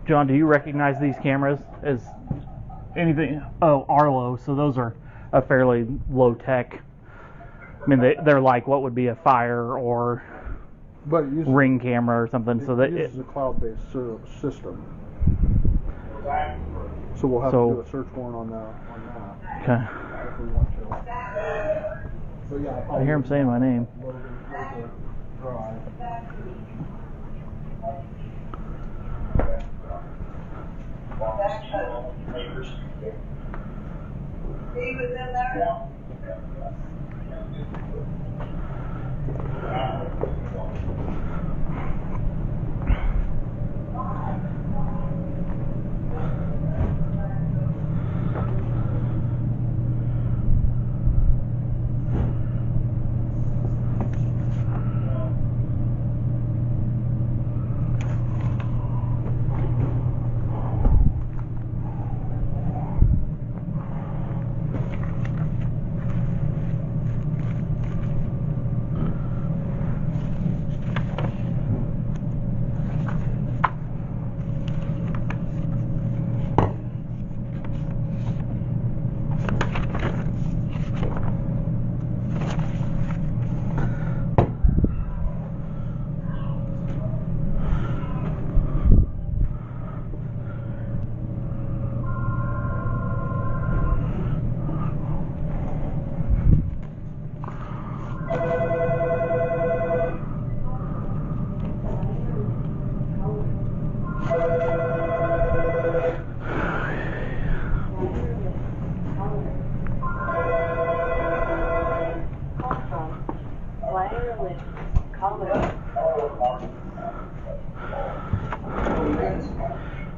John, do you recognize these cameras as anything? Oh, Arlo. So those are a fairly low tech. I mean, they're like what would be a Fire or Ring camera or something. So that it uses a cloud-based system. So we'll have to do a search warrant on that. Okay. If we want to. So yeah, I hear him saying my name. He was in there?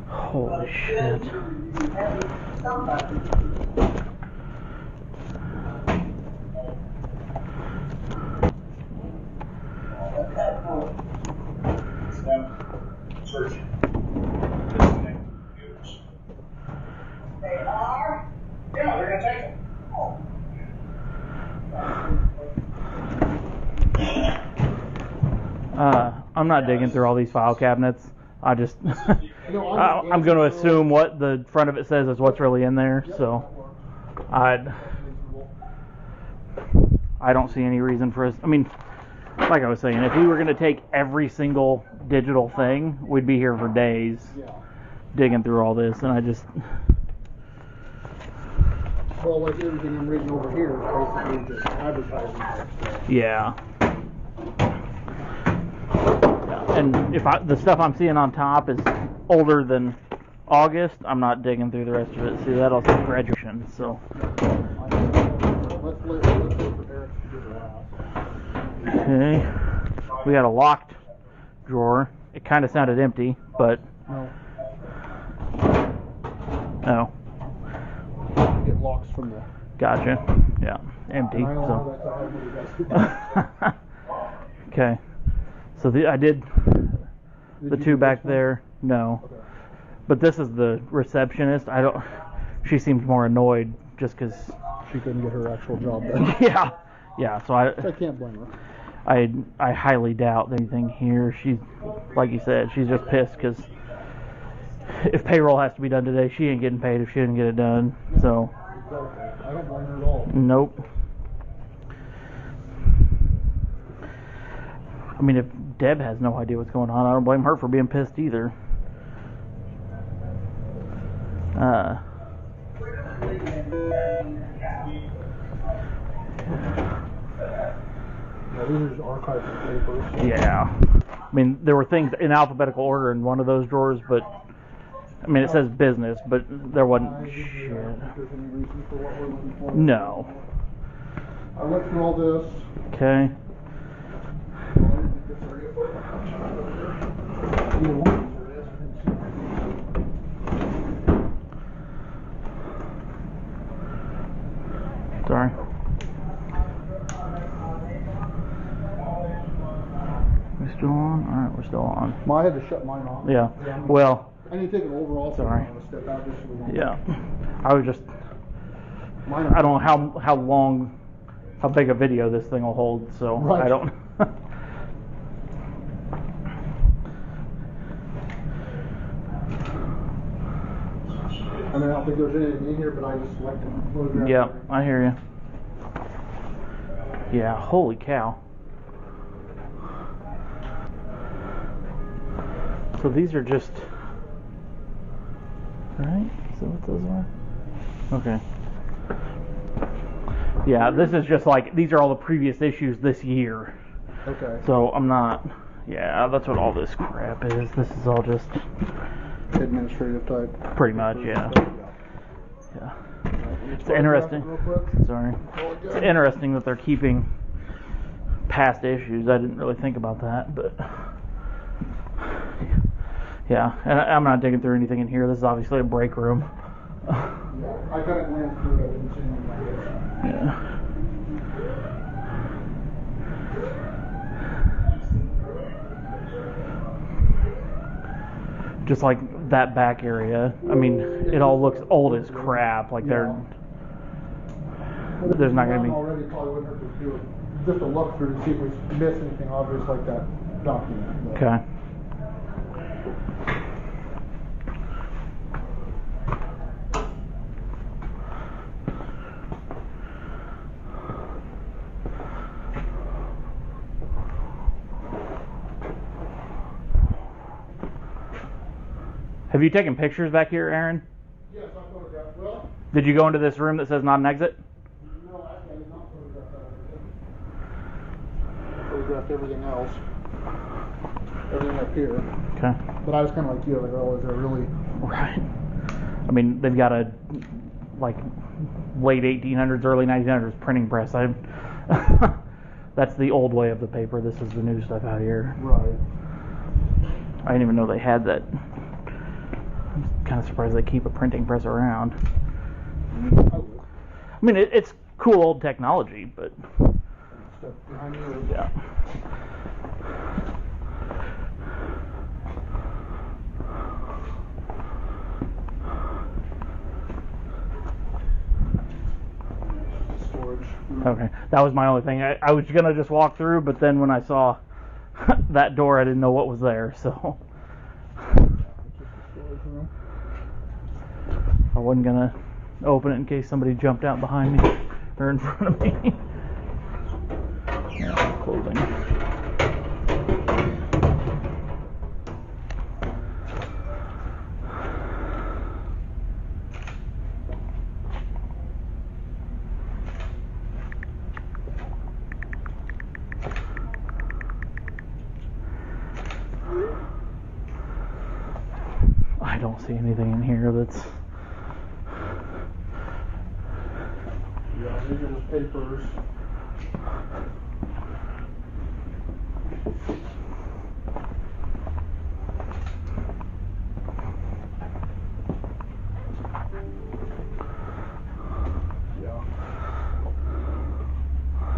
Holy shit. They are? Yeah, they're going to take them. I'm not digging through all these file cabinets. I just, I'm going to assume what the front of it says is what's really in there. So, I don't see any reason for us. I mean, like I was saying, if we were going to take every single digital thing, we'd be here for days digging through all this, and I just. Well, like everything I'm reading over here is basically just advertising type stuff. Yeah. And if the stuff I'm seeing on top is older than August, I'm not digging through the rest of it. See, that'll say graduation. So. Let's wait for Eric to do the last. Okay. We got a locked drawer. It kind of sounded empty, but. No. Oh. It locks from the. Gotcha. Yeah. Empty. So. Okay. So I did the two back there. No. Okay. But this is the receptionist. She seemed more annoyed just because she couldn't get her actual job done. Yeah. So I can't blame her. I highly doubt anything here. She's, like you said, she's just pissed because if payroll has to be done today, she ain't getting paid if she didn't get it done. So. Exactly. I don't blame her at all. Nope. I mean, if Deb has no idea what's going on, I don't blame her for being pissed either. Yeah, these are just archives of papers. Yeah. I mean, there were things in alphabetical order in one of those drawers, but I mean, it says business, but there wasn't shit. No. I went through all this. Okay. Sorry. We still on? Alright, we're still on. I had to shut mine off. Yeah. Well. I need to take an overall. Sorry. Step out just so we don't. Yeah. I was just. I don't know how long, how big a video this thing will hold, so right. I don't. I mean, I don't think there's anything in here, but I just like to photograph. Yep, I hear you. Yeah, holy cow. So these are just... Right? Is that what those are? Okay. Yeah, this is just like, these are all the previous issues this year. Okay. So I'm not... Yeah, that's what all this crap is. This is all just... Administrative type. Pretty much, yeah. Yeah. It's interesting. Sorry. It's interesting that they're keeping past issues. I didn't really think about that, but... Yeah, and I'm not digging through anything in here. This is obviously a break room. Yeah, I kind of glanced through it. I didn't see anything like this. Yeah. Just like that back area. I mean, it all looks old as crap. Like there's not going to be... Already probably wouldn't hurt to do just a look through to see if we miss anything obvious like that document. But. Okay. Have you taken pictures back here, Aaron? Yes, I photographed. Well, Did you go into this room that says not an exit? no, actually, I did not photograph that. I photographed everything else. Everything up here. Okay. But I was kind of like you, like, oh, is there really... Right. I mean, they've got a, like, late 1800s, early 1900s printing press. That's the old way of the paper. This is the new stuff out here. Right. I didn't even know they had that. I'm kind of surprised they keep a printing press around. I mean, it's cool old technology, but... Stuff behind you. Yeah. Storage. Okay, that was my only thing. I was gonna just walk through, but then when I saw that door, I didn't know what was there, so I wasn't gonna open it in case somebody jumped out behind me or in front of me. Yeah, clothing. I don't see anything in here that's... Yeah, these are just papers. Yeah.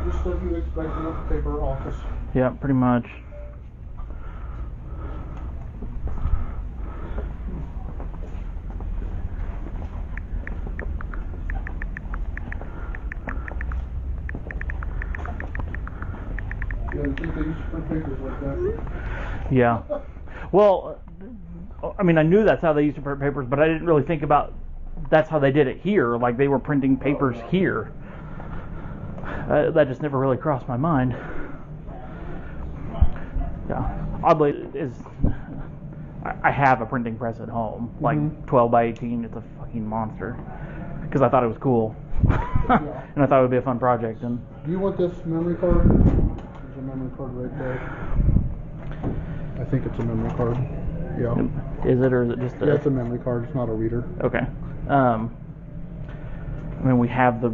Just what you expect in a paper office. Yeah, pretty much. Yeah, you think they used to print papers like that? Yeah. Well, I mean, I knew that's how they used to print papers, but I didn't really think about that's how they did it here. Like they were printing papers here. That just never really crossed my mind. Yeah. Oddly, I have a printing press at home, like 12 by 18. It's a fucking monster. Because I thought it was cool. And I thought it would be a fun project. And Do you want this memory card? There's a memory card right there. I think it's a memory card. Yeah. Is it, or is it just a... Yeah, it's a memory card. It's not a reader. Okay. I mean, we have the...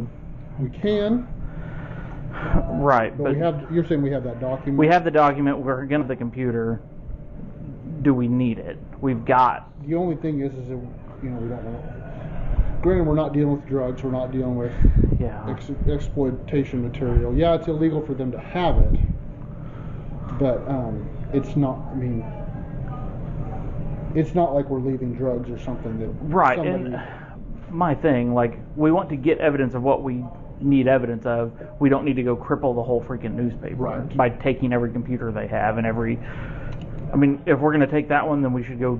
We can. Right, But we have. You're saying we have that document. we have the document. We're going to the computer. Do we need it? We've got... The only thing is that we don't want. Granted, we're not dealing with drugs. We're not dealing with Yeah. exploitation material. Yeah, it's illegal for them to have it, but it's not. I mean, it's not like we're leaving drugs or something that. Right, somebody, and my thing, like, we want to get evidence of what we need evidence of. We don't need to go cripple the whole freaking newspaper Right. by taking every computer they have and every... I mean, if we're going to take that one, then we should go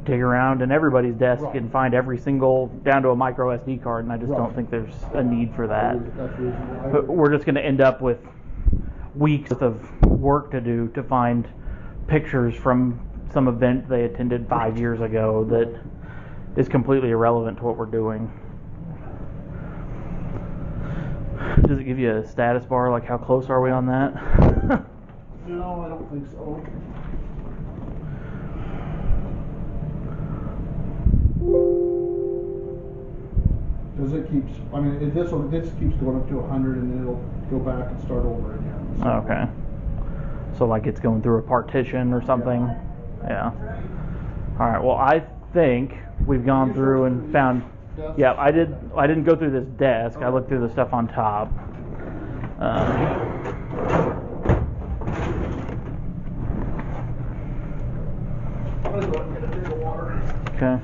dig around in everybody's desk Right. and find every single, down to a micro SD card, and I just Right. don't think there's a need for that. That's reasonable. But we're just going to end up with weeks worth of work to do to find pictures from some event they attended 5 years ago that is completely irrelevant to what we're doing. Does it give you a status bar, like how close are we on that? No, I don't think so. Because it keeps, I mean, this keeps going up to 100 and then it'll go back and start over again. So. Okay. So like it's going through a partition or something? Yeah. Alright, well I think we've gone through and found, yeah, I didn't go through this desk, I looked through the stuff on top. I'm going to go ahead and get a drink of water. Okay.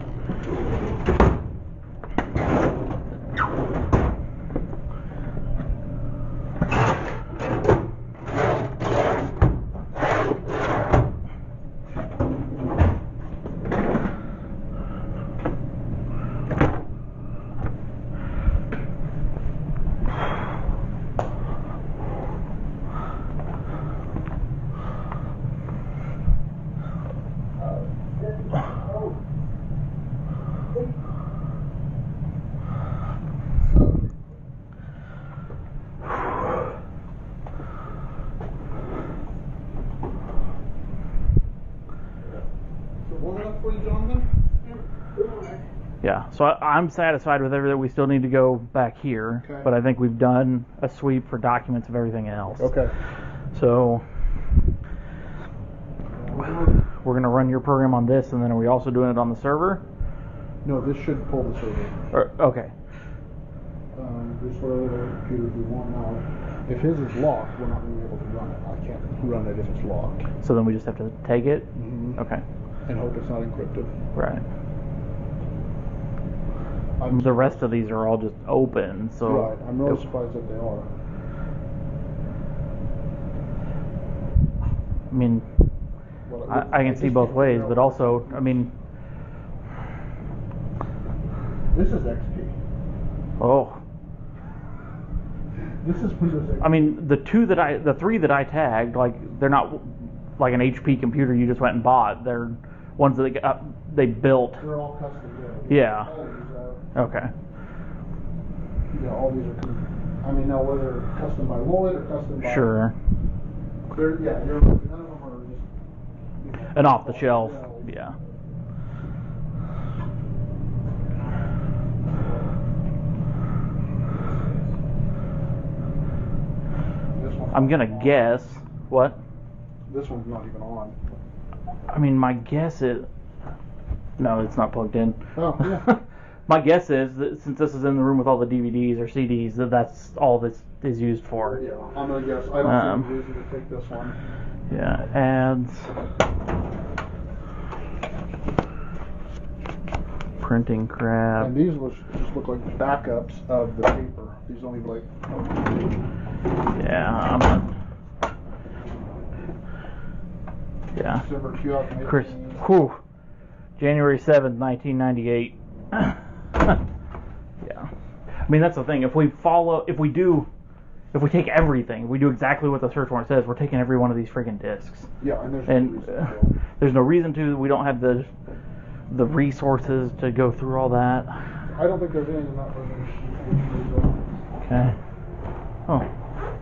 Yeah, so I'm satisfied with everything. We still need to go back here, Okay. but I think we've done a sweep for documents of everything else. Okay. So we're going to run your program on this, and then are we also doing it on the server? No, this should pull the server. Okay. Just whatever computers we want now. If his is locked, we're not going to be able to run it. I can't run it if it's locked. So then we just have to take it? Mm-hmm. Okay. And hope it's not encrypted. Right. The rest of these are all just open, so... Right, I'm really surprised that they are. I mean, Well, I can see both ways, but also, I mean... This is XP. Oh. This is Windows XP. I mean, the three that I tagged, like, they're not like an HP computer you just went and bought. They're ones that they built. They're all custom built. Yeah. All these are. Okay. Yeah, all these are. I mean, now whether custom by Lloyd or custom by. Sure. They're, yeah, none of them are just. You know, An off the shelf. Yeah. This one's I'm not gonna even on. guess what. This one's not even on. I mean, my guess is. No, it's not plugged in. Oh, yeah. My guess is that since this is in the room with all the DVDs or CDs, that's all this is used for. Yeah, I'm gonna guess. I don't see any reason to take this one. Yeah, ads. Printing crap. And these just look like backups of the paper. These only like. Yeah, I'm not. Yeah. December 2018. Chris, whew. January 7th, 1998. Yeah. I mean, that's the thing. If we take everything, we do exactly what the search warrant says, we're taking every one of these freaking discs. Yeah, and There's no reason to. We don't have the resources to go through all that. I don't think there's anything in that version. Okay. Oh.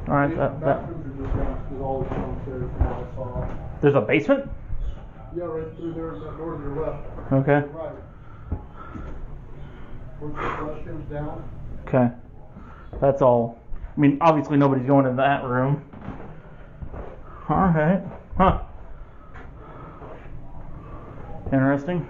Alright, that. Bathrooms are just is always downstairs from what I saw. There's a basement? Yeah, right through there, that door to your left. Okay. To your right. Where's the restrooms down? Okay. That's all. I mean, obviously nobody's going in that room. Alright. Huh. Interesting.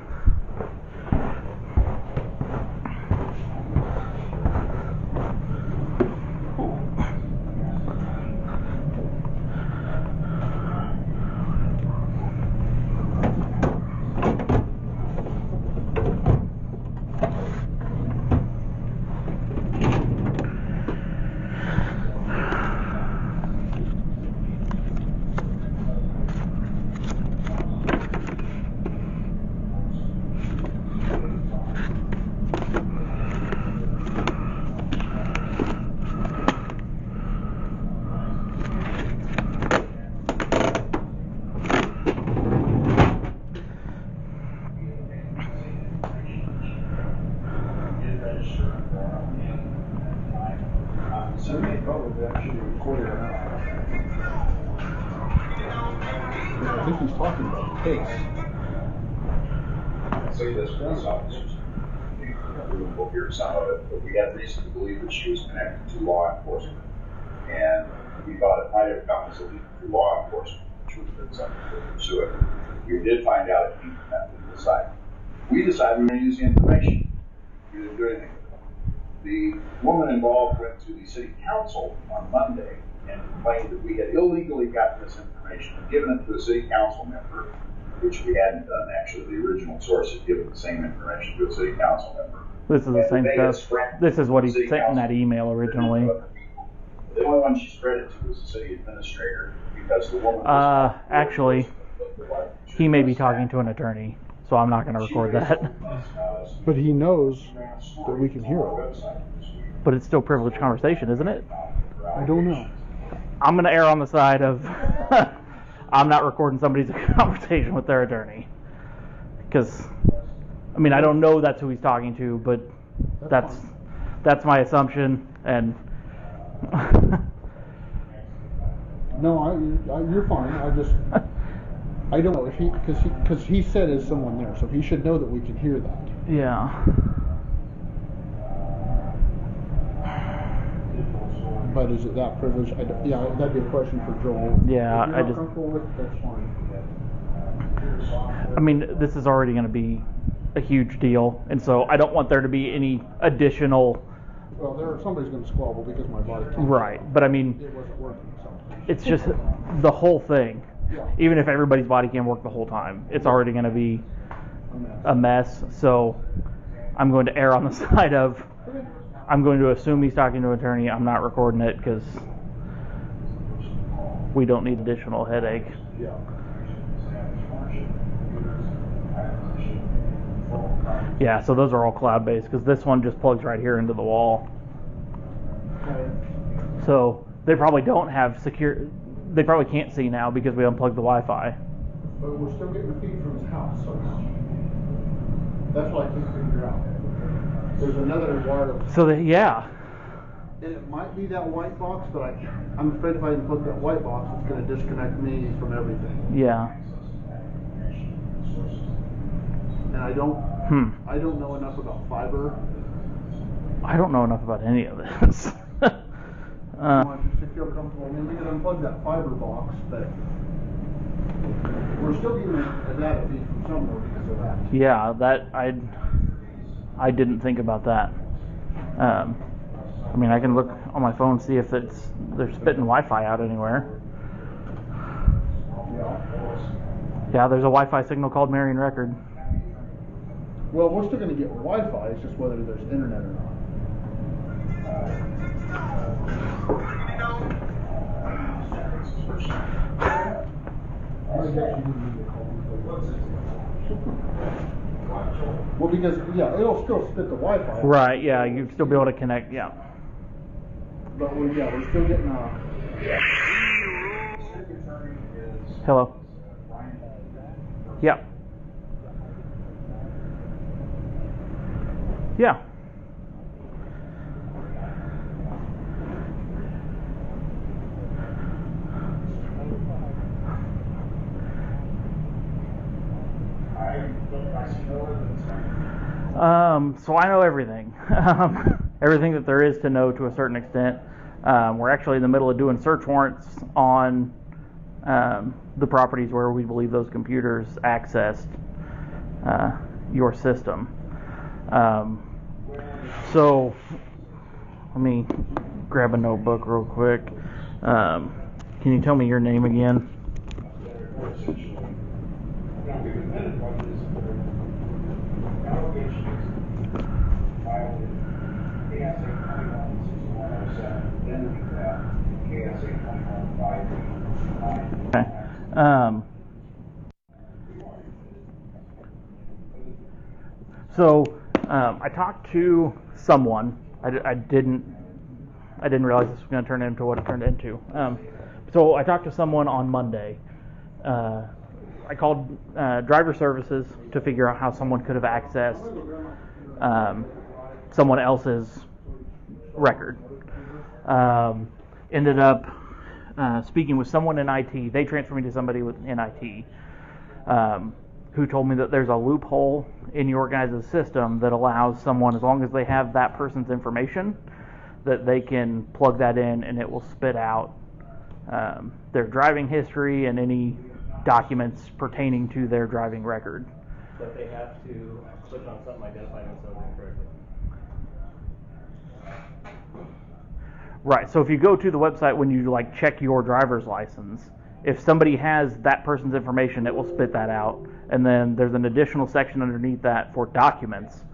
Say this police officers. We'll hear some of it, but we had reason to believe that she was connected to law enforcement. And we thought it might have come as a lead to law enforcement, which would have been something to pursue it. We did find out it came from that legal side. We decided we were going to use the information. We didn't do anything with it. The woman involved went to the city council on Monday and complained that we had illegally gotten this information and given it to a city council member, which we hadn't done. Actually, the original source had given the same information to a city council member. This is the same stuff. This is what he sent in that email originally. The only one she spread it to was the city administrator because the woman was actually, he may be talking to an attorney, so I'm not going to record that. But he knows that we can hear it. But it's still privileged conversation, isn't it? I don't know. I'm going to err on the side of I'm not recording somebody's conversation with their attorney. Because, I mean, I don't know that's who he's talking to, but that's my assumption, and no, you're fine. I don't know if because he said there's someone there, so he should know that we can hear that. Yeah. But is it that privileged? Yeah, that'd be a question for Joel. Yeah, if you're not comfortable with it, that's fine. I mean, this is already going to be a huge deal, and so I don't want there to be any additional. Well, somebody's going to squabble because my body. Right, but I mean, it wasn't working. So. It's just the whole thing. Yeah. Even if everybody's body cam worked the whole time, it's already going to be a mess. So I'm going to err on the side of I'm going to assume he's talking to an attorney. I'm not recording it because we don't need additional headache. Yeah. Yeah, so those are all cloud-based because this one just plugs right here into the wall. Okay. So they probably don't have secure. They probably can't see now because we unplugged the Wi-Fi. But we're still getting the feed from his house somehow. That's what I can't figure out. There's another wireless. So yeah. And it might be that white box, but I'm afraid if I unplug that white box, it's going to disconnect me from everything. Yeah. And I don't know enough about fiber. I don't know enough about any of this. I want you to feel comfortable. I mean, we can unplug that fiber box, but we're still getting a data feed from somewhere because of that. Yeah, that I didn't think about that. I mean, I can look on my phone and see if they're spitting Wi-Fi out anywhere. Yeah, there's a Wi-Fi signal called Marion Record. Well, we're still going to get Wi-Fi. It's just whether there's internet or not. Well, because it'll still spit the Wi-Fi. Right. Yeah, you'd still be able to connect. Yeah. But we're still getting Hello. Yeah. Yeah. So I know everything. Everything that there is to know to a certain extent. We're actually in the middle of doing search warrants on the properties where we believe those computers accessed your system. So let me grab a notebook real quick. Can you tell me your name again? Okay. I talked to someone. I didn't realize this was going to turn into what it turned into. So I talked to someone on Monday. I called driver services to figure out how someone could have accessed someone else's record. Ended up speaking with someone in IT. They transferred me to somebody in IT. who told me that there's a loophole in your guys' system that allows someone, as long as they have that person's information, that they can plug that in and it will spit out their driving history and any documents pertaining to their driving record. But they have to click on something identifying themselves incorrectly. Right, so if you go to the website when you like check your driver's license, if somebody has that person's information, it will spit that out. And then there's an additional section underneath that for documents.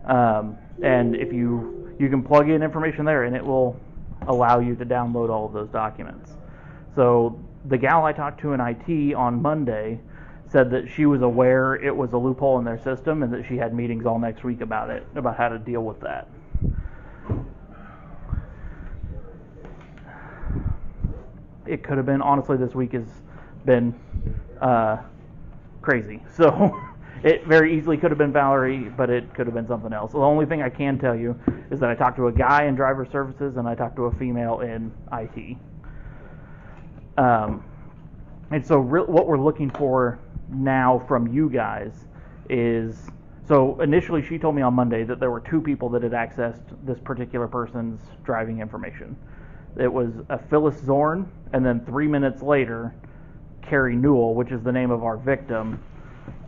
And if you can plug in information there and it will allow you to download all of those documents. So the gal I talked to in IT on Monday said that she was aware it was a loophole in their system and that she had meetings all next week about it, about how to deal with that. It could have been, honestly, this week has been crazy. So it very easily could have been Valerie, but it could have been something else. The only thing I can tell you is that I talked to a guy in driver services and I talked to a female in IT. And so what we're looking for now from you guys is, so initially she told me on Monday that there were 2 people that had accessed this particular person's driving information. It was a Phyllis Zorn, and then 3 minutes later, Carrie Newell, which is the name of our victim.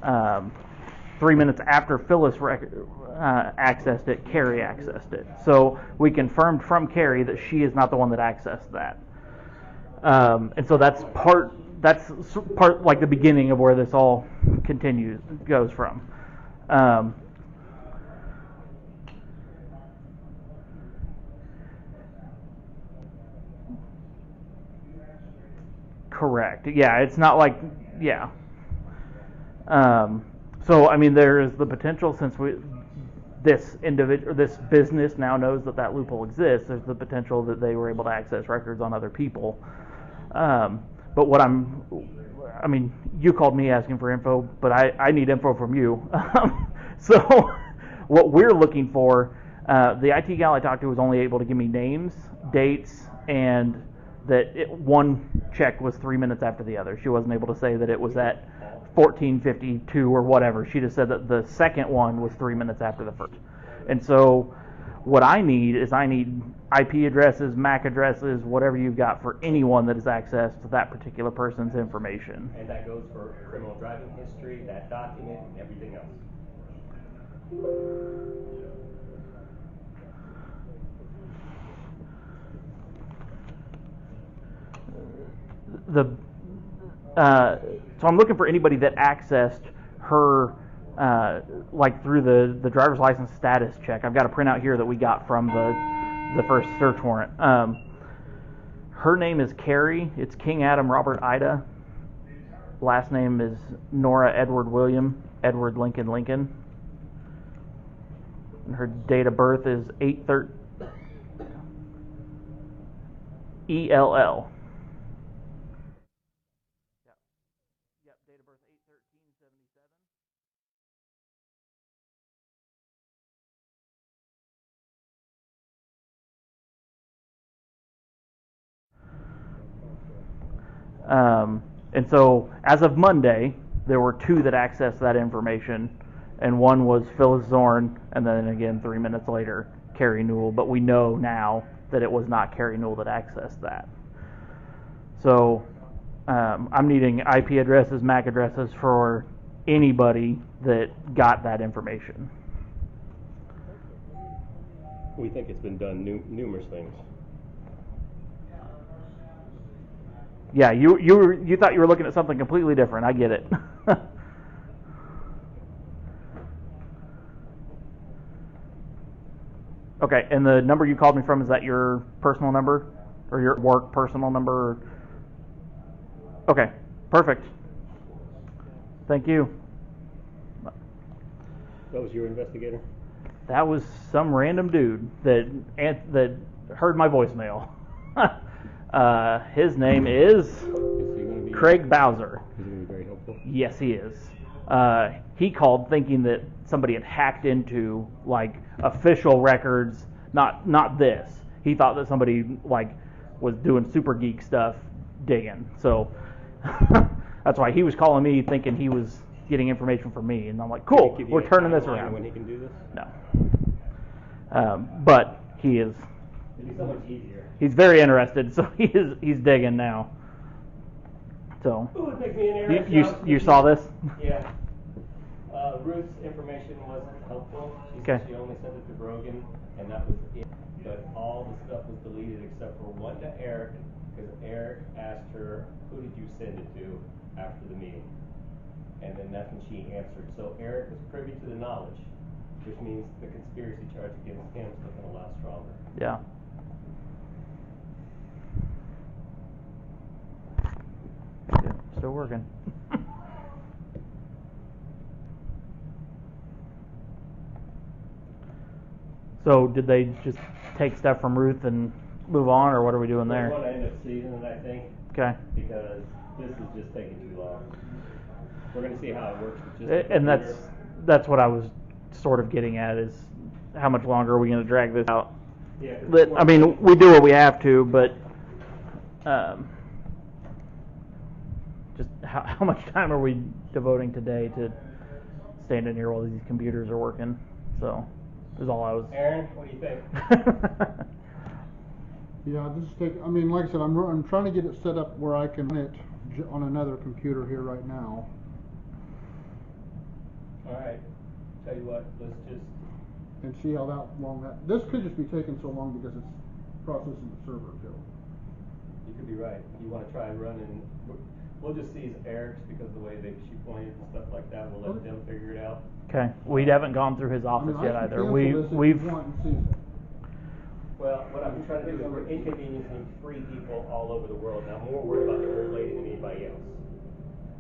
3 minutes after Phyllis accessed it, Carrie accessed it. So we confirmed from Carrie that she is not the one that accessed that. And so that's part like the beginning of where this all goes from. Correct. Yeah, it's not like, yeah. So I mean, there is the potential, since this business now knows that loophole exists. There's the potential that they were able to access records on other people. But I mean, you called me asking for info, but I need info from you. So what we're looking for, the IT gal I talked to was only able to give me names, dates, and that one check was 3 minutes after the other. She wasn't able to say that it was at 14:52 or whatever. She just said that the second one was 3 minutes after the first. And so what I need IP addresses, MAC addresses, whatever you've got for anyone that has access to that particular person's information. And that goes for criminal driving history, that document, and everything else. So I'm looking for anybody that accessed her, like through the driver's license status check. I've got a printout here that we got from the first search warrant. Her name is Carrie. It's King Adam Robert Ida. Last name is Nora Edward William Edward Lincoln Lincoln. And her date of birth is 8/13 ELL. Yep, date of birth 8/13/77. And so, as of Monday, there were 2 that accessed that information, and one was Phyllis Zorn, and then again 3 minutes later, Carrie Newell. But we know now that it was not Carrie Newell that accessed that. So I'm needing IP addresses, MAC addresses for anybody that got that information. We think it's been done numerous things. Yeah, you thought you were looking at something completely different. I get it. Okay, and the number you called me from, is that your personal number or your work personal number? Okay, perfect. Thank you. That was your investigator? That was some random dude that heard my voicemail. His name is Craig Bowser. Is he going to be very helpful? Yes, he is. He called thinking that somebody had hacked into like official records, not this. He thought that somebody like was doing super geek stuff digging. So That's why he was calling me thinking he was getting information from me, and I'm like, cool, Give you we're a turning this timeline around. when he can do this? No. But he is. It'd be so much easier. He's very interested, so he's digging now. So. Ooh, it makes me an error. You saw this? Yeah. Ruth's information wasn't helpful. She said she only sent it to Brogan, and that was it. But all the stuff was deleted except for one to Eric, because Eric asked her, who did you send it to after the meeting? And then that's when she answered. So Eric was privy to the knowledge, which means the conspiracy charge against him is looking a lot stronger. Yeah. Still working. So did they just take stuff from Ruth and move on, or what are we doing there? We're going to end up seasoning, I think. Okay. Because this is just taking too long. We're going to see how it works with just And that's what I was sort of getting at, is how much longer are we going to drag this out? Yeah, I mean, we do what we have to, but just how much time are we devoting today to standing here while these computers are working? So is all I was. Aaron, what do you think? Yeah, this is I mean, like I said, I'm trying to get it set up where I can run it on another computer here right now. All right. Tell you what, let's just. And see how this could just be taking so long because it's processing the server too. You could be right. You want to try running. We'll just seize Eric's because of the way she pointed and stuff like that. We'll let them figure it out. Okay. We haven't gone through his office yet either. We've. Well, what I'm trying to do is we're inconveniencing 3 people all over the world. Now, I'm more worried about the third lady than anybody else.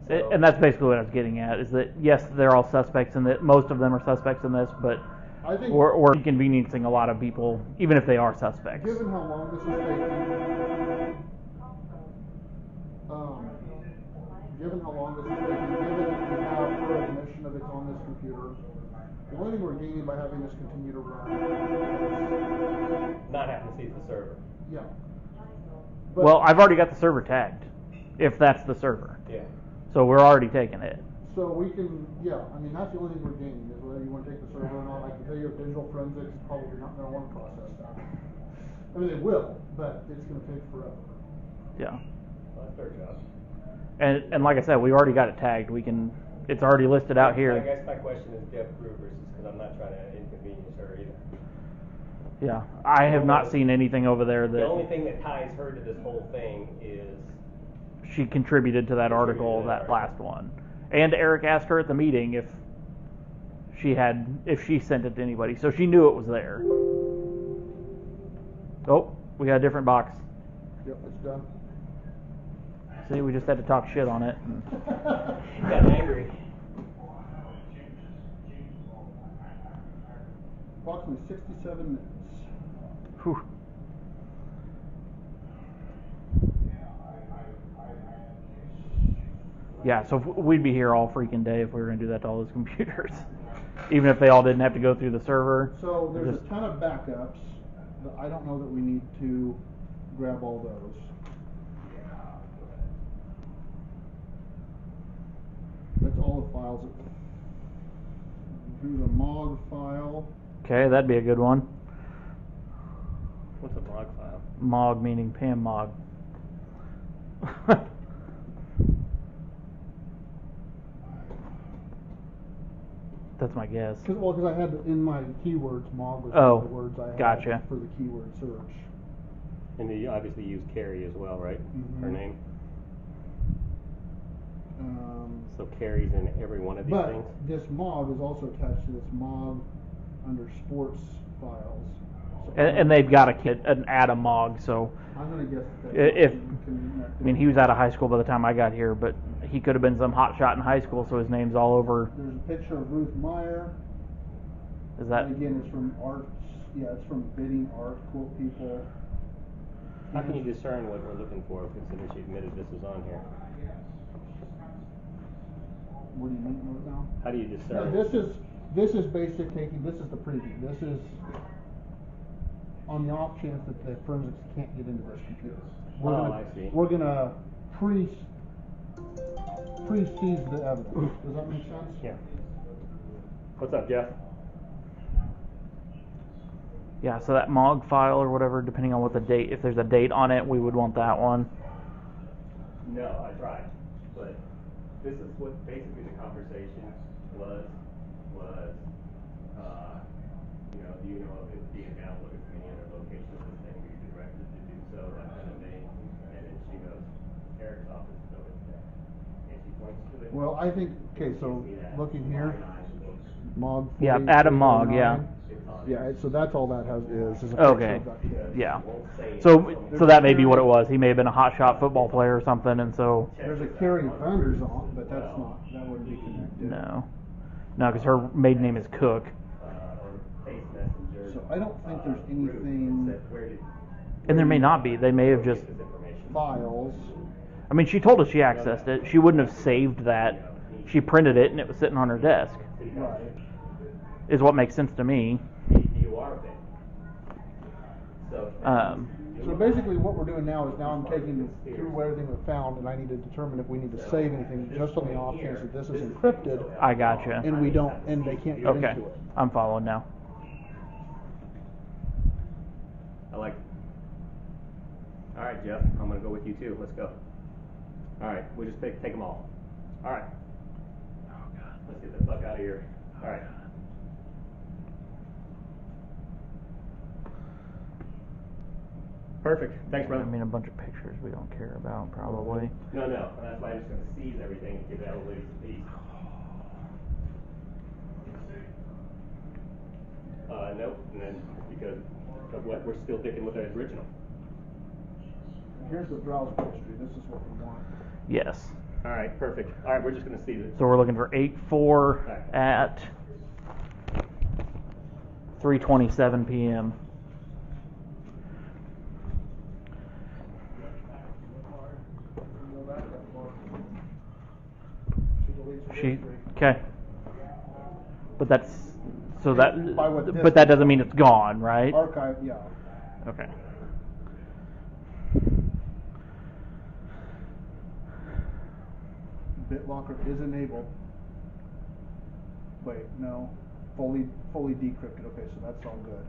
So, And that's basically what I was getting at, is that yes, they're all suspects, and that most of them are suspects in this, but I think we're inconveniencing a lot of people, even if they are suspects. given how long this is taking, given how long this is taking, given that we have her admission of it's on this computer, the only thing we're gaining by having this continue to run not having to seize the server. yeah. Well, I've already got the server tagged, if that's the server. Yeah. So we're already taking it. So we can, I mean, that's the only thing we're gaining, is whether you want to take the server or not. I can tell you digital forensics is probably not going to want to process that. I mean, they will, but it's going to take forever. Yeah. Well, that's their job. And like I said, we already got it tagged. It's already listed out here. I guess my question is Deb Kruger's, because I'm not trying to inconvenience her either. Yeah. I have not seen anything over there The that only thing that ties her to this whole thing is she contributed to that article, that last one. And Eric asked her at the meeting if she sent it to anybody. So she knew it was there. Oh, we got a different box. Yep, it's done. See, we just had to talk shit on it. got angry. Approximately 67 minutes. Whew. Yeah, so we'd be here all freaking day if we were going to do that to all those computers. Even if they all didn't have to go through the server. So there's a ton of backups, but I don't know that we need to grab all those. That's all the files. Here's a MOG file. Okay, that'd be a good one. What's a blog file? MOG meaning Pam Mog. That's my guess. Because I had in my keywords, MOG was Oh, one of the words I had gotcha. for the keyword search. And you obviously use Carrie as well, right? Mhm. Her name. Um, So Carrie's in every one of these but things. this MOG is also attached to this MOG under sports files. So And they've got an add a MOG, so I'm going to guess that I mean, he was out of high school by the time I got here, but he could have been some hot shot in high school, so his name's all over. There's a picture of Ruth Meyer. Is that? And again, it's from art. Yeah, it's from bidding art quote people. How can you discern what we're looking for, considering she admitted this is on here? What do you mean right now? How do you No, discern? this is basic taking. This is the preview. This is on the off chance that the forensics can't get into this computer. I see. We're gonna precedes the evidence. Does that make sense? Yeah. What's up, Jeff? Yeah, so that MOG file or whatever, depending on what the date, if there's a date on it, we would want that one. No, I tried, but this is what basically the conversation was, do you know of it being downloaded from any other locations this thing, were you directed to do so, that kind of thing? And then she goes, Eric's office, so it's there. And she points to it. Well, I think, okay, so looking here, MOG. Yeah, add a MOG, yeah. Yeah, so that's all that has is a picture Okay. of that kid. Yeah. So that may be what it was. He may have been a hot shot football player or something, and so. There's a Carrie Thunders on, but that's not, that wouldn't be connected. No, because her maiden name is Cook. So I don't think there's anything. And there may not be. They may have just. Files. I mean, she told us she accessed it. She wouldn't have saved that. She printed it and it was sitting on her desk. Right. Is what makes sense to me. So basically what we're doing now is I'm taking through everything we found, and I need to determine if we need to save anything just on the off chance that this is encrypted. I gotcha. And we don't, and they can't get Okay, into it. I'm following now. I like it. All right, Jeff, I'm going to go with you too. Let's go. All right, we'll just take them all. All right. Oh, God. Let's get the fuck out of here. All right. Perfect. Thanks, brother. I mean, a bunch of pictures we don't care about, probably. No. That's why I'm just going to seize everything and give that a lazy piece. Nope. And then because of what we're still sticking with the original. Here's the browser history. This is what we want. Yes. All right. Perfect. All right. We're just going to seize it. So we're looking for 8/4 at 3:27 p.m. Okay. But that's so that. But that doesn't mean it's gone, right? Archive, yeah. Okay. BitLocker is enabled. Wait, no. Fully decrypted. Okay, so that's all good.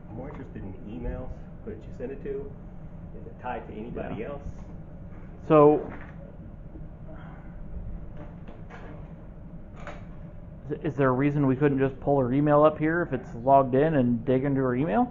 I'm more interested in emails. Who did you send it to? Is it tied to anybody else? So, is there a reason we couldn't just pull her email up here if it's logged in and dig into her email?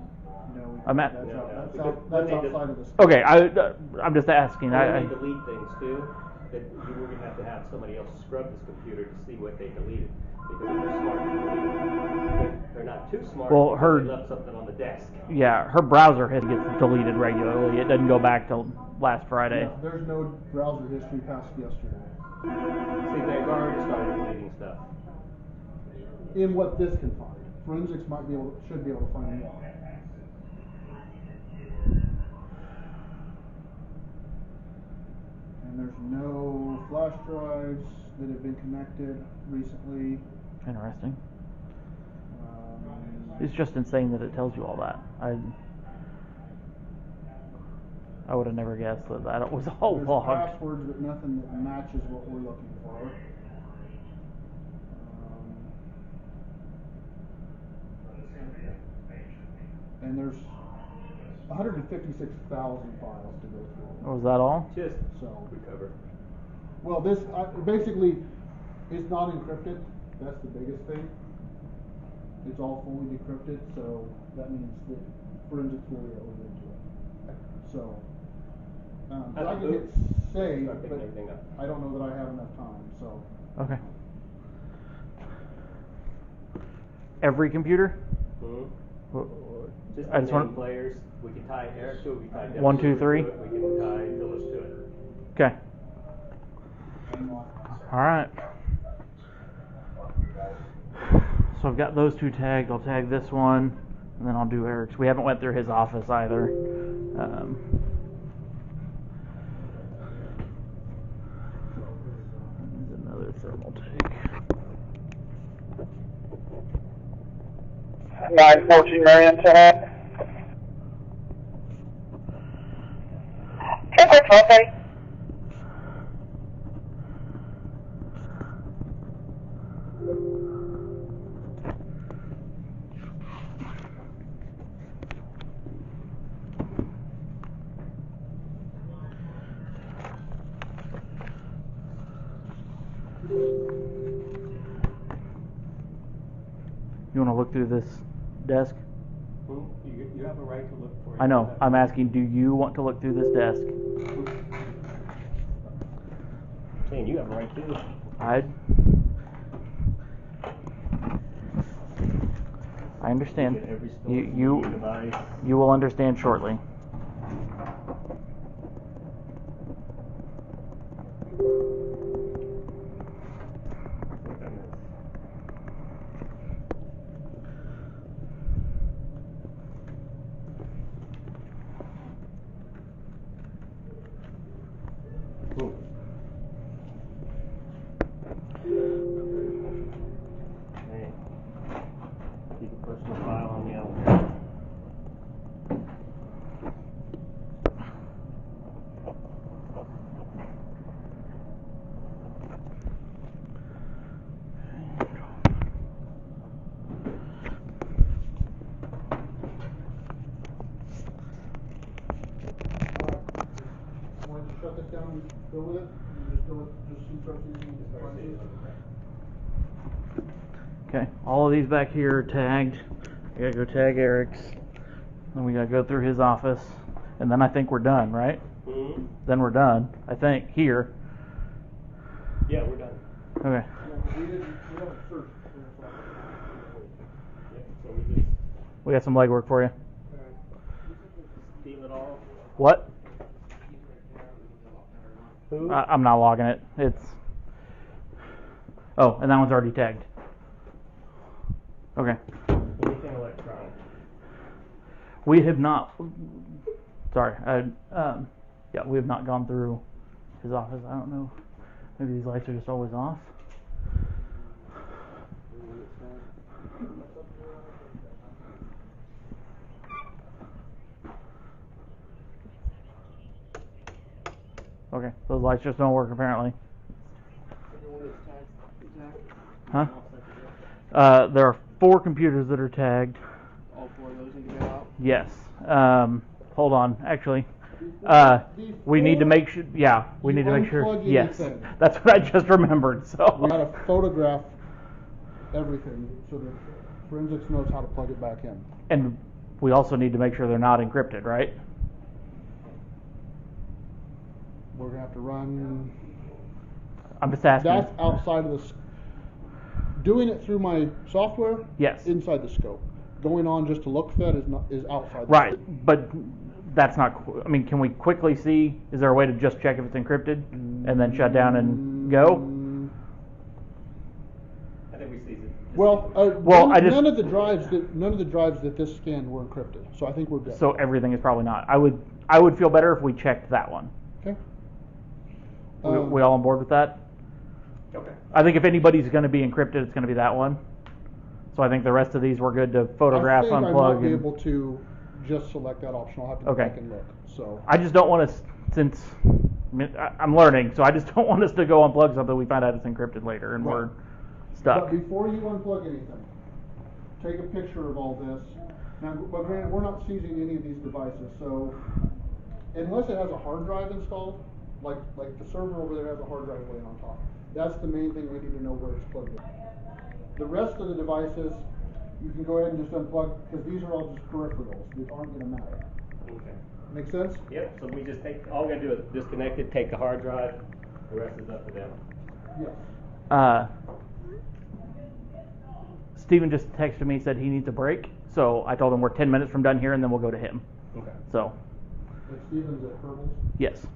No, I'm that's outside of this. Okay, I'm just asking. When they delete things too, that you were going to have somebody else scrub this computer to see what they deleted. Because if they're smart, they're not too smart. Well, they left something on the desk. Yeah, her browser gets deleted regularly. It doesn't go back till last Friday. Yeah, there's no browser history past yesterday. See, they've already started deleting stuff. In what this can find, forensics should be able to find more. And there's no flash drives that have been connected recently. Interesting. It's just insane that it tells you all that. I would have never guessed that it was all There's logged. passwords, but nothing that matches what we're looking for. And there's 156,000 files to go through. Was that all? Just So recover. well, this basically it's not encrypted. That's the biggest thing. It's all fully decrypted, so that means that forensics will be able to get into it. So I can hit save, but I don't know that I have enough time. So Okay. Every computer? Mm-hmm. Just I just name want players. We can tie Eric to it. We can tie Devin 1, 2, 3. to it. We can tie Phyllis to it. Okay. All right. So I've got those two tagged. I'll tag this one, and then I'll do Eric's. We haven't went through his office either. There's another thermal take. 914 Marion, 10. Okay. You want to look through this desk? You have a right to look for it. I know. I'm asking, do you want to look through this desk? Saying you have a right to. I understand. Every store, You device. you will understand shortly. Hey, keep a personal file on the elevator. Once you shut this down, you go with it, you just go with, just start using the devices. Okay, all of these back here are tagged. I gotta go tag Eric's. Then we gotta go through his office. And then I think we're done, right? Mm-hmm. Then we're done, I think, here. Yeah, we're done. Okay. We haven't searched. Yep, so we just We got some legwork for you. steal it all. What? Who? I'm not logging it. It's. Oh, and that one's already tagged. Okay. Anything electronic. We have not. Sorry. Yeah, we have not gone through his office. I don't know. Maybe these lights are just always off. Okay, those lights just don't work apparently. Huh? There are 4 computers that are tagged. All 4 of those need to go out? Yes. Hold on. Actually, we need to make sure. Yeah, we need to make sure. Unplug Yes, anything. that's what I just remembered. So. We gotta photograph everything so that forensics knows how to plug it back in. And we also need to make sure they're not encrypted, right? We're gonna have to run. I'm just asking. That's outside of the. Doing it through my software. Yes. Inside the scope. Going on just to look for that is outside. The Right, scope. but that's not. I mean, can we quickly see? Is there a way to just check if it's encrypted and then shut down and go? I think we see it. Well, none of the drives that this scanned were encrypted, so I think we're good. So everything is probably not. I would feel better if we checked that one. Okay. We all on board with that? Okay. I think if anybody's going to be encrypted, it's going to be that one. So I think the rest of these we're good to photograph, I think unplug. I might be able to just select that option. I'll have to go Okay. back and look. So. I just don't want to, since I'm learning, so I just don't want us to go unplug something we find out it's encrypted later and we're stuck. But before you unplug anything, take a picture of all this. Now, but granted, we're not seizing any of these devices, so unless it has a hard drive installed, like the server over there has a hard drive laying on top. That's the main thing we need to know where it's plugged in. The rest of the devices, you can go ahead and just unplug, because these are all just peripherals. These aren't going to matter. Okay. Make sense? Yep, so we just all we're gonna do is disconnect it, take the hard drive, the rest is up to them. Yes. Steven just texted me, said he needs a break, so I told him we're 10 minutes from done here and then we'll go to him. Okay. So, But Steven's at Herbel's. yes.